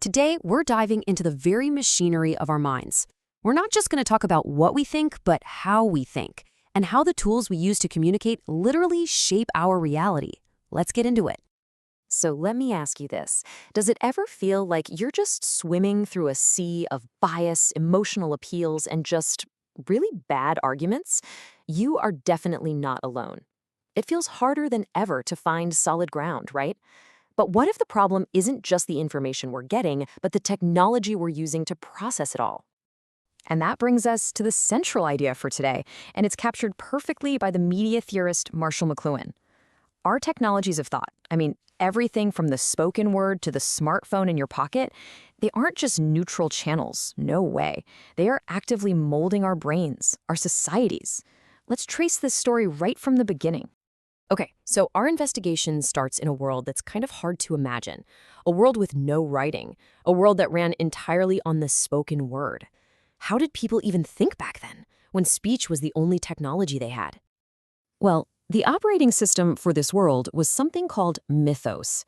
Today, we're diving into the very machinery of our minds. We're not just going to talk about what we think, but how we think, and how the tools we use to communicate literally shape our reality. Let's get into it. So let me ask you this. Does it ever feel like you're just swimming through a sea of bias, emotional appeals, and just really bad arguments? You are definitely not alone. It feels harder than ever to find solid ground, right? But what if the problem isn't just the information we're getting, but the technology we're using to process it all? And that brings us to the central idea for today, and it's captured perfectly by the media theorist Marshall McLuhan. Our technologies of thought, everything from the spoken word to the smartphone in your pocket, they aren't just neutral channels, no way. They are actively molding our brains, our societies. Let's trace this story right from the beginning. Okay, so our investigation starts in a world that's kind of hard to imagine. A world with no writing, a world that ran entirely on the spoken word. How did people even think back then, when speech was the only technology they had? Well, the operating system for this world was something called mythos.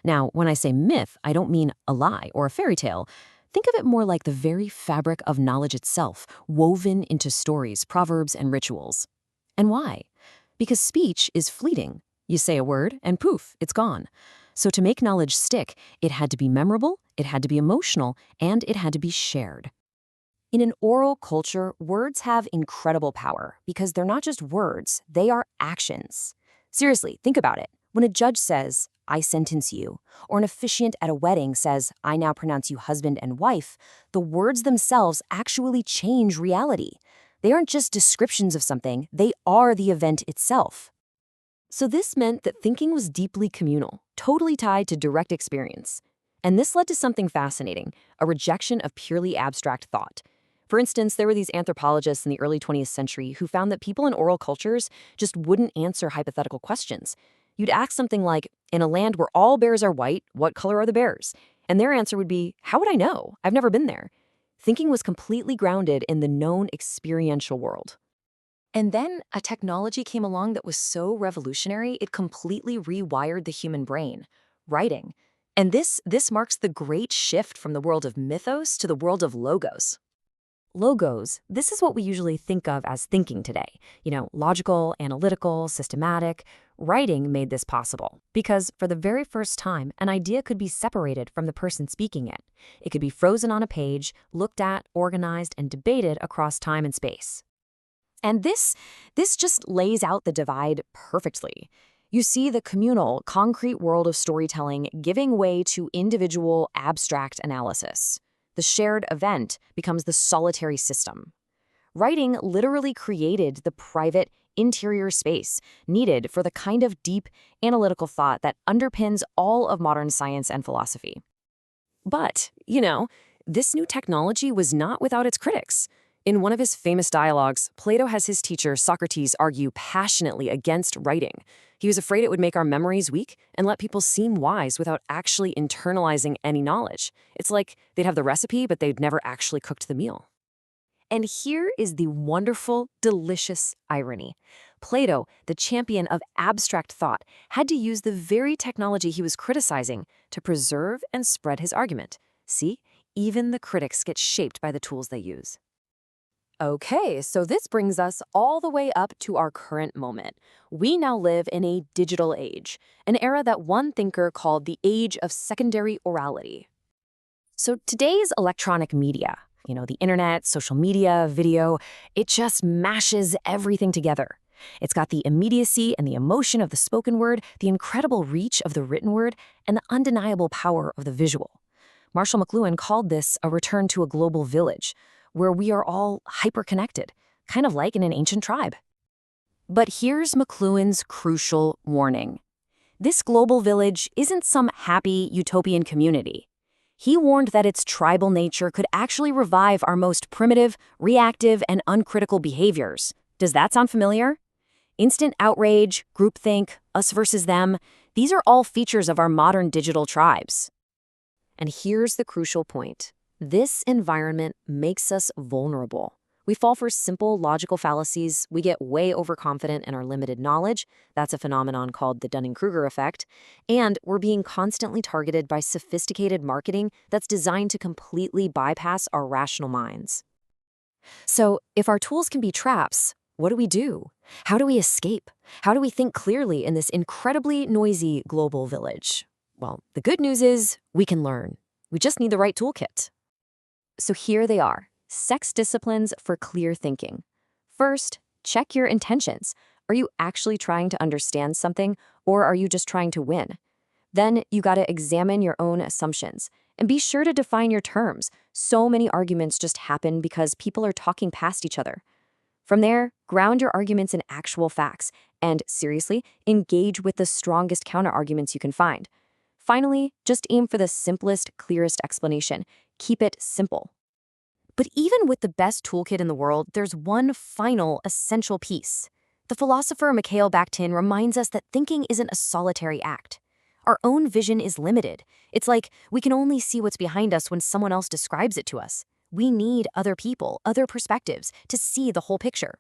Now, when I say myth, I don't mean a lie or a fairy tale. Think of it more like the very fabric of knowledge itself, woven into stories, proverbs, and rituals. And why? Because speech is fleeting. You say a word, and poof, it's gone. So to make knowledge stick, it had to be memorable, it had to be emotional, and it had to be shared. In an oral culture, words have incredible power because they're not just words, they are actions. Seriously, think about it. When a judge says, "I sentence you," or an officiant at a wedding says, "I now pronounce you husband and wife," the words themselves actually change reality. They aren't just descriptions of something, they are the event itself. So this meant that thinking was deeply communal, totally tied to direct experience. And this led to something fascinating, a rejection of purely abstract thought. For instance, there were these anthropologists in the early 20th century who found that people in oral cultures just wouldn't answer hypothetical questions. You'd ask something like, "In a land where all bears are white, what color are the bears?" And their answer would be, "How would I know? I've never been there." Thinking was completely grounded in the known experiential world. And then a technology came along that was so revolutionary, it completely rewired the human brain: writing. And this marks the great shift from the world of mythos to the world of logos. Logos, this is what we usually think of as thinking today. Logical, analytical, systematic. Writing made this possible because for the very first time, an idea could be separated from the person speaking it. It could be frozen on a page, looked at, organized, and debated across time and space. And this just lays out the divide perfectly. You see the communal, concrete world of storytelling giving way to individual, abstract analysis. The shared event becomes the solitary system. Writing literally created the private, interior space needed for the kind of deep, analytical thought that underpins all of modern science and philosophy. But, this new technology was not without its critics. In one of his famous dialogues, Plato has his teacher Socrates argue passionately against writing. He was afraid it would make our memories weak and let people seem wise without actually internalizing any knowledge. It's like they'd have the recipe, but they'd never actually cooked the meal. And here is the wonderful, delicious irony. Plato, the champion of abstract thought, had to use the very technology he was criticizing to preserve and spread his argument. See, even the critics get shaped by the tools they use. Okay, so this brings us all the way up to our current moment. We now live in a digital age, an era that one thinker called the age of secondary orality. So today's electronic media, the internet, social media, video, it just mashes everything together. It's got the immediacy and the emotion of the spoken word, the incredible reach of the written word, and the undeniable power of the visual. Marshall McLuhan called this a return to a global village, where we are all hyper-connected, kind of like in an ancient tribe. But here's McLuhan's crucial warning. This global village isn't some happy, utopian community. He warned that its tribal nature could actually revive our most primitive, reactive, and uncritical behaviors. Does that sound familiar? Instant outrage, groupthink, us versus them, these are all features of our modern digital tribes. And here's the crucial point. This environment makes us vulnerable. We fall for simple logical fallacies. We get way overconfident in our limited knowledge. That's a phenomenon called the Dunning-Kruger effect. And we're being constantly targeted by sophisticated marketing that's designed to completely bypass our rational minds. So, if our tools can be traps, what do we do? How do we escape? How do we think clearly in this incredibly noisy global village? Well, the good news is we can learn. We just need the right toolkit. So here they are, 6 disciplines for clear thinking. First, check your intentions. Are you actually trying to understand something, or are you just trying to win? Then you got to examine your own assumptions and be sure to define your terms. So many arguments just happen because people are talking past each other. From there, ground your arguments in actual facts and, seriously, engage with the strongest counterarguments you can find. Finally, just aim for the simplest, clearest explanation. Keep it simple. But even with the best toolkit in the world, there's one final essential piece. The philosopher Mikhail Bakhtin reminds us that thinking isn't a solitary act. Our own vision is limited. It's like we can only see what's behind us when someone else describes it to us. We need other people, other perspectives, to see the whole picture.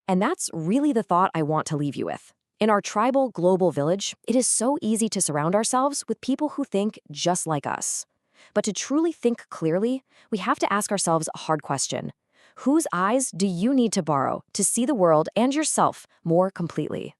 And that's really the thought I want to leave you with. In our tribal global village, it is so easy to surround ourselves with people who think just like us. But to truly think clearly, we have to ask ourselves a hard question. Whose eyes do you need to borrow to see the world and yourself more completely?